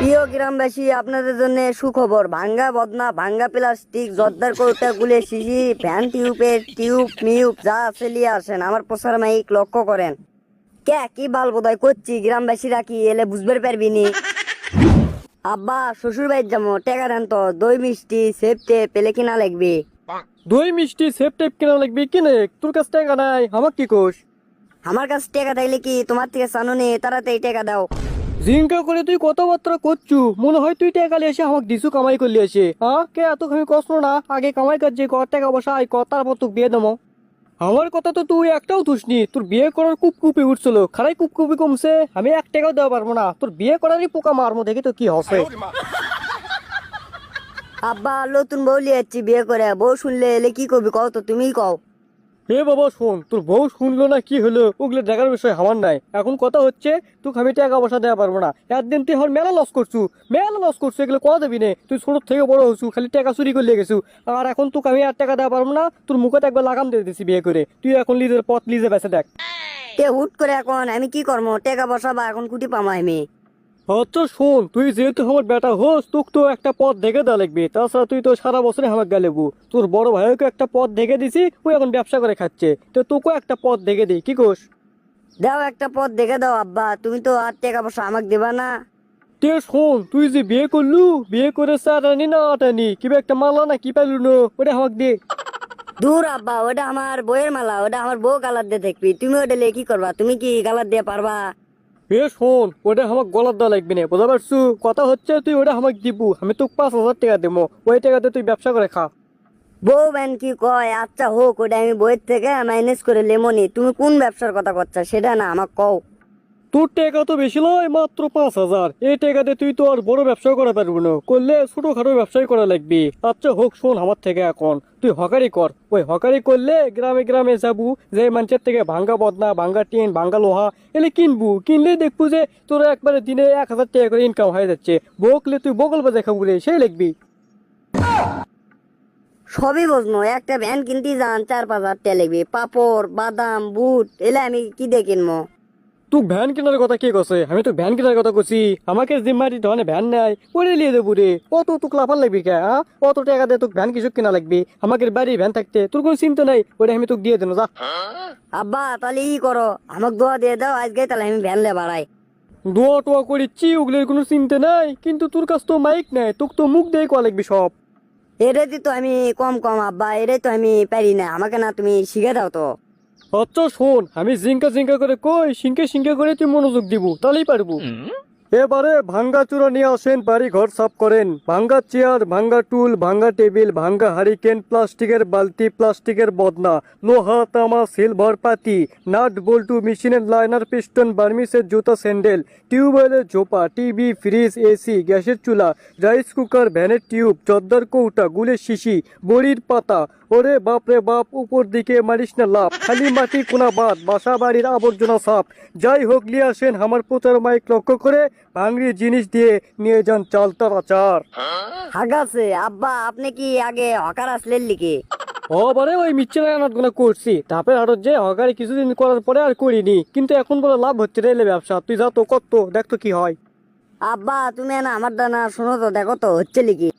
প্রিয় গ্রামবাসী, আপনাদের জন্য সুখবর। ভাঙ্গা বদনা, ভাঙ্গা প্লাস্টিক, জর্দার কৌটা, গুলের শিশি, ফ্যান টিউবের টিউব মিউব যা আছে লিয়ে আসেন। আমার প্রসার মাইক লক্ষ্য করেন। কে কি বাল বোধয় করছি, গ্রামবাসীরা কি এলে বুঝতে পারবি নি? আব্বা শ্বশুর বাড়ির যাবো, টেকা দেন তো। দই মিষ্টি সেফটে পেলে কিনা লাগবে। দই মিষ্টি সেফ টাইপ কেনা লাগবে কিনে? তোর কাছে টাকা নাই, আমাক কি কোষ? আমার কাছে টেকা থাকলে কি তোমার থেকে চানো নি? তাড়াতাড়ি টেকা দাও। জিঙ্কা করে তুই কথাবার্তা করছু, মনে হয় তুই টাকা লিয়ে এসে আমাকে দিছু কামাই করলি এসে। হ্যাঁ, কে এত আমি কষ্ট না, আগে কামাই কাজে কর, টাকা পয়সা আয় কর, তারপর তোকে বিয়ে দেবো। আমার কথা তো তুই একটাও তুসনি। তোর বিয়ে করার কুপকুপি উঠছিল, খারাই কুপকুপি কমছে। আমি 1 টাকাও দেওয়া পারবো না, তোর বিয়ে করারই পোকা মারমো, দেখি তো কি হবে। আব্বা নতুন বউ লিয়ে যাচ্ছি বিয়ে করে। বউ শুনলে এলে কি করবি কও তো, তুমিই কও। হে বাবা শোন, তোর বউ শুনলো না কি হলো ওগুলো দেখার বিষয় আমার নাই। এখন কথা হচ্ছে তোকে আমি টাকা পয়সা দেওয়া পারবো না। একদিন তুই আমার মেলা লস করছু, মেলা লস করছু, এগুলো কথা দেবি নে। তুই ছোট থেকে বড় হচ্ছু, খালি টাকা চুরি করে গেছু। আর এখন তোকে আমি 1 টাকা দেওয়া পারবো না। তোর মুখে একবার লাগাম দিয়ে দিছি বিয়ে করে। তুই এখন লিজের পথ লিজে বেঁচে দেখ। তে হুট করে এখন আমি কি করবো? টেকা বসা বা এখন কুটি পামা আমি। আচ্ছা শোন, তুই যেহেতু আমার বেটা হোস, তোকে তো একটা পথ দেখে দেওয়া লাগবে। তাছাড়া তুই তো সারা বছরে আমার গালেবু। তোর বড় ভাইকে একটা পথ দেখে দিছি, ওই এখন ব্যবসা করে খাচ্ছে। তো তোকেও একটা পথ দেখে দিই, কি কোস? দাও একটা পথ দেখে দাও আব্বা, তুমি তো আর টাকা পয়সা আমাকে দেবা না। তে শোন, তুই যে বিয়ে করলু, বিয়ে করে 4 আনি না 8 আনি, কিবা একটা মালা না কি পাইলু না, ওটা আমাকে দে। দূর আব্বা, ওটা আমার বইয়ের মালা, ওটা আমার বউ গালার দিয়ে দেখবি। তুমি ওটা লিয়ে কি করবা? তুমি কি গালার দিয়ে পারবা? এ শোন, ওটা আমাকে গলার দেওয়া লাগবে না, বুঝতে পারছু? কথা হচ্ছে তুই ওটা আমাকে দিবু, আমি তোকে 5,000 টাকা দেবো। ওই টাকাতে তুই ব্যবসা করে খা। বউ ব্যান কি কয়? আচ্ছা হোক, ওটা আমি বইয়ের থেকে ম্যানেজ করে লেমনি। তুমি কোন ব্যবসার কথা করছো সেটা না আমাকে কও। তোর টাকা তো বেশি নয়, মাত্র 5,000। এই টাকাতে তুই তো আর বড় ব্যবসা করা পারবি না, করলে ছোটখাটো ব্যবসায় করা লাগবে। আচ্ছা হোক, শোন আমার থেকে এখন তুই হকারি কর। ওই হকারি করলে গ্রামে গ্রামে যাবু, যে মানুষের থেকে ভাঙ্গা বদনা, ভাঙ্গা টিন, ভাঙ্গা লোহা এলে কিনবু। কিনলে দেখবু যে তোর একবারে দিনে 1,000 টাকা করে ইনকাম হয়ে যাচ্ছে। বকলে তুই বগল বাজে খাবু রে, সেই লিখবি। সবই বুঝনো, একটা ভ্যান কিনতে যান 4-5 হাজার টাকা লাগবে। পাপড় বাদাম বুট এলে আমি কি দিয়ে কিনবো? তুই ভ্যান কেনার কথা কে কছে? আমি তো ভ্যান কেনার কথা কছি। আমাকে জিম্মাটি ধরনের ভ্যান নাই, ওরে লিয়ে দেবো রে। কত তোকে লাফান লাগবি কে? হ্যাঁ, কত টাকা দিয়ে তোকে ভ্যান কিছু কেনা লাগবে? আমাকে বাড়ি ভ্যান থাকতে তোর কোনো চিন্তা নাই, ওটা আমি তোকে দিয়ে দেবো, যা। আব্বা তাহলে ই করো, আমাকে দোয়া দিয়ে দাও আজকে, তাহলে আমি ভ্যান লে বাড়াই। দোয়া টোয়া করিচ্ছি, ওগুলোর কোনো চিন্তা নাই। কিন্তু তোর কাছে তো মাইক নাই, তোকে তো মুখ দিয়ে কোয়া লাগবি সব। এটাই তো আমি কম কম আব্বা, এটাই তো আমি পারি না। আমাকে না তুমি শিখে দাও তো। আচ্ছা শোন, আমি জিঙ্কা জিঙ্কা করে কই, সিঙ্কে সিঙ্কে করে তুই মনোযোগ দিব, তাহলেই পারবো। এবারে ভাঙ্গা চূড়া নিয়ে আসেন, বাড়ি ঘর সাফ করেন। ভাঙ্গা চেয়ার, ভাঙ্গা টুল, ভাঙ্গা টেবিল, ভাঙ্গা হারিকেন, প্লাস্টিকের বালতি, প্লাস্টিকের বদনা, লোহা তামা সিলভার পাতি, নাট বল্টু, মেশিনের লাইনার পিস্টন, বার্মিসের জুতা স্যান্ডেল, টিউবওয়েলের ঝোপা, টিভি ফ্রিজ এসি, গ্যাসের চুলা, রাইস কুকার, ভ্যানের টিউব, চদ্দার কৌটা, গুলের শিশি, বড়ির পাতা। ওরে বাপ রে বাপ, উপর দিকে মারিস না লাভ, খালি মাটি কোনা বাদ, বাসা বাড়ির আবর্জনা সাপ। যাই হোক নিয়ে আসেন আমার প্রচার মাইক লক্ষ্য করে, ভাঙড়ি জিনিস দিয়ে নিয়ে যান চালতার আচার। হাগাছে আব্বা, আপনি কি আগে হকার আসলেন লিখে? ওবারে ওই মিচ্ছের গুলো করছি, তারপরে আরো যে হকারি কিছুদিন করার পরে আর করিনি। কিন্তু এখন বলে লাভ হচ্ছে রেলে ব্যবসা। তুই যা তো কত, দেখ তো কি হয়। আব্বা তুমি না আমার দানা শোনো তো, দেখো তো হচ্ছে লিখি।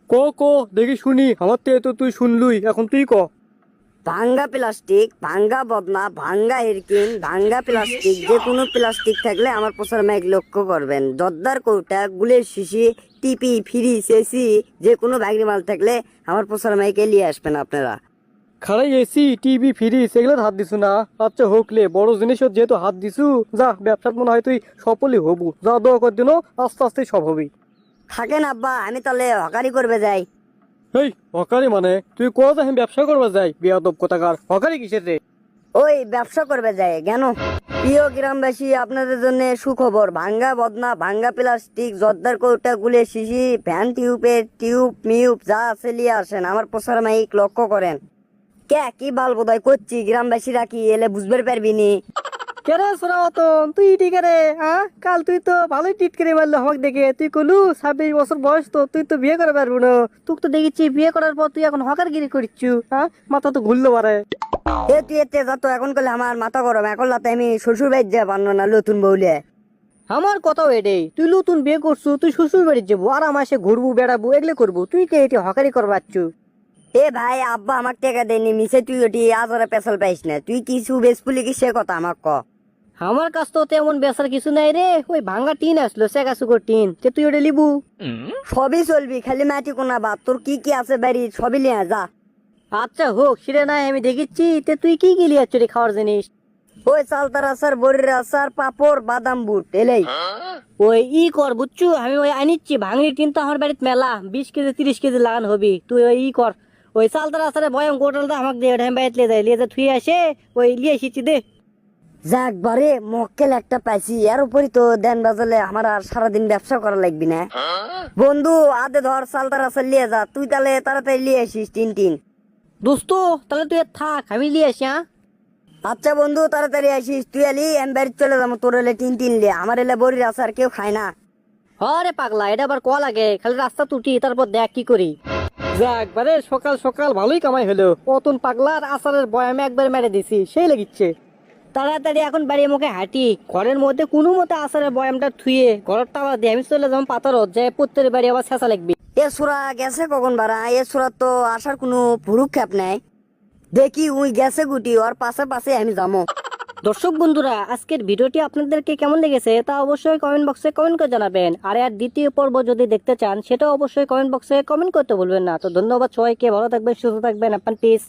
ক ক দেখি শুনি, আমার থেকে তো তুই শুনলুই, এখন তুই ক। ভাঙ্গা প্লাস্টিক, ভাঙ্গা বদনা, ভাঙ্গা হেরকিন, ভাঙ্গা প্লাস্টিক, যে কোনো প্লাস্টিক থাকলে আমার প্রচার মাইক লক্ষ্য করবেন। জর্দার কৌটা, গুলের শিশি, টিপি ফ্রিজ এসি, যে কোনো ভাগরি মাল থাকলে আমার প্রচার মাইকে নিয়ে আসবেন আপনারা। খারাই এসি টিভি ফ্রিজ এগুলোর হাত দিছু না? আচ্ছা হোকলে, বড় জিনিসের যেহেতু হাত দিছু, যা ব্যবসার মনে হয় তুই সফলই হবু। যা দোয়া কর দিন, আস্তে আস্তে সব হবি। থাকেন আব্বা, আমি তাহলে হকারি করবে যাই। এই হকারি মানে? তুই কোয়া যা আমি ব্যবসা করবা যাই? বেয়াদব কোথাকার, হকারি কিসের রে? ওই ব্যবসা করবে যায় কেন? প্রিয় গ্রামবাসী, আপনাদের জন্য সুখবর। ভাঙ্গা বদনা, ভাঙ্গা প্লাস্টিক, জর্দার কৌটা, গুলের শিশি, ফ্যান টিউবের টিউব মিউব যা আছে লিয়ে আসেন। আমার প্রচার মাইক লক্ষ্য করেন। কে কি বাল বোধয় করছি, গ্রামবাসীরা কি এলে বুঝতে পারবি নি? কেরে সোনা মতন তুই ঠিক রে? হ্যাঁ, কাল তুই তো ভালোই টিট করে মারলো আমাকে দেখে। তুই কলু 26 বছর বয়স, তো তুই তো বিয়ে করে পারবো না। তোকে তো দেখেছি বিয়ে করার পর তুই এখন হকারগিরি করছু। হ্যাঁ, মাথা তো ঘুরলো পারে। তুই এতে যত এখন করলে আমার মাথা গরম। এখন লাতে আমি শ্বশুর বাড়ি যা পারলো না নতুন বউলে। আমার কথাও এটাই, তুই নতুন বিয়ে করছু, তুই শ্বশুর বাড়ি যাবো আরাম আসে ঘুরবো বেড়াবো এগুলো করবো, তুই কে এটি হকারি করবাচ্ছু? এ ভাই আব্বা আমাক টাকা দেয়নি মিশে তুই ওটি আজরে পেছাল পাইস না, তুই কিছু বেসপুলি কি সে কথা আমাক ক। আমার কাছ তো তেমন বেচার কিছু নাই রে, ওই ভাঙ্গা টিন আসলো সেকা সুকর টিন, তে তুই ওটা লিবু? সবই চলবি, খালি মাটি কোনা বাদ, তোর কি কি আছে বাড়ি সবই লিয়া যা। আচ্ছা হোক, সেটা নাই আমি দেখিচ্ছি, তে তুই কি কি লিয়াচ্ছ রে খাওয়ার জিনিস? ওই চালতার আচার, বড়ির আচার, পাপড়, বাদাম বুট এলেই। ওই ই কর বুঝছু, আমি ওই আনিচ্ছি ভাঙড়ির টিন তো আমার বাড়িতে মেলা 20 কেজি 30 কেজি লাগান হবি, তুই ওই ই কর, ওই চালতার আচারে বয়াম গোটালটা আমাকে দিয়ে আমি বাড়িতে লিয়ে যাই, লিয়ে যা থুই আসে ওই লিয়ে এসেছি দে। যাক বারে মক্কেল একটা পাইছি, এর উপরই তো দেন বাজালে আমার আর সারাদিন ব্যবসা করা লাগবি না। বন্ধু আদে ধর চালতার আচার লিয়ে যা, তুই তাহলে তাড়াতাড়ি লিয়ে আসিস টিন টিন। দোস্ত তাহলে তুই আর থাক, আমি লিয়ে আসি। হ্যাঁ আচ্ছা বন্ধু তাড়াতাড়ি আসিস, তুই আলি আমি বাড়ি চলে যাবো, তোর এলে টিন টিন লিয়ে, আমার এলে বড়ির আচার কেউ খায় না। আরে পাগলা, এটা আবার কল লাগে, খালি রাস্তা তুটি তারপর দেখ কি করি। যাক বারে সকাল সকাল ভালোই কামাই হলো, অতন পাগলার আচারের বয়ামে একবার মেরে দিছি, সেই লাগিচ্ছে। তাড়াতাড়ি এখন বাড়ি মুখে হাঁটি, ঘরের মধ্যে কোনো মতে আচারের বয়ামটা থুয়ে ঘরের তালা দিয়ে আমি চলে যাবো পাতারত, যে প্রত্যেক বাড়ি আবার ছেঁচা লাগবে। এ সুরা গেছে কখন বারা, এ সুরা তো আসার কোনো ভুরুক্ষেপ নাই, দেখি উই গেছে গুটি, ওর পাশে পাশে আমি যাবো। দর্শক বন্ধুরা, আজকের ভিডিওটি আপনাদেরকে কেমন লেগেছে তা অবশ্যই কমেন্ট বক্সে কমেন্ট করে জানাবেন, আর এর দ্বিতীয় পর্ব যদি দেখতে চান সেটা অবশ্যই কমেন্ট বক্সে কমেন্ট করতে ভুলবেন না। তো ধন্যবাদ সবাইকে, ভালো থাকবেন, সুস্থ থাকবেন, আপনার পিস।